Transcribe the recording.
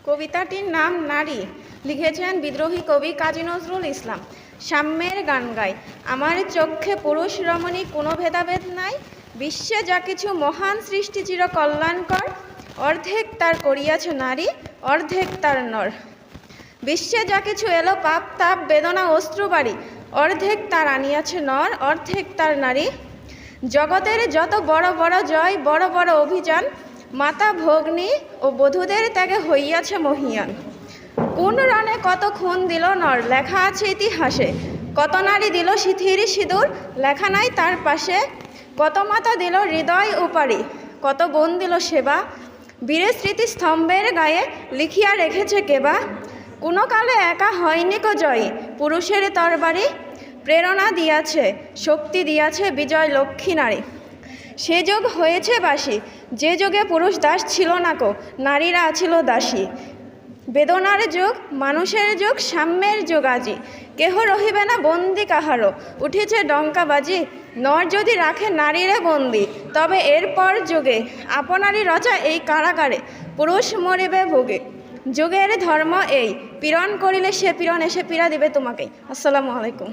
কবিতাটির নাম নারী। লিখেছেন বিদ্রোহী কবি কাজী নজরুল ইসলাম। সাম্যের গান গায়। আমার চক্ষে পুরুষ রমণী কোনো ভেদাভেদ নাই। বিশ্বে যা কিছু মহান সৃষ্টি চির কল্যাণকর, অর্ধেক তার করিয়াছে নারী, অর্ধেক তার নর। বিশ্বে যা কিছু এলো পাপ তাপ বেদনা অশ্রু বাড়ি, অর্ধেক তার আনিয়াছে নর, অর্ধেক তার নারী। জগতের যত বড় বড় জয়, বড় বড় অভিযান, মাতা ভগ্নী ও বধূদের ত্যাগে হইয়াছে মহীয়ান। কোন রণে কত খুন দিল নর, লেখা আছে ইতিহাসে। কত নারী দিল সিথির সিঁদুর, লেখা নাই তার পাশে। কত মাতা দিল হৃদয় উপারি, কত বোন দিল সেবা। বীরের স্মৃতি স্তম্ভের গায়ে লিখিয়া রেখেছে কেবা। কোনো কালে একা হয়নি কো জয়ী, পুরুষের তরবারি। প্রেরণা দিয়াছে, শক্তি দিয়াছে বিজয় লক্ষ্মী নারী। সে যুগ হয়েছে বাসি, যে যুগে পুরুষ দাস ছিল না কো, নারীরা ছিল দাসী। বেদনার যুগ, মানুষের যুগ, সাম্যের যুগ আজি। কেহ রহিবে না বন্দি কাহারও, উঠেছে ডঙ্কা বাজি। নর যদি রাখে নারীরে বন্দি, তবে এরপর যুগে আপনারই রচা এই কারাগারে পুরুষ মরিবে ভোগে। যুগের ধর্ম এই, পীড়ন করিলে সে পীড়ন এসে পীড়া দিবে তোমাকে। আসসালামু আলাইকুম।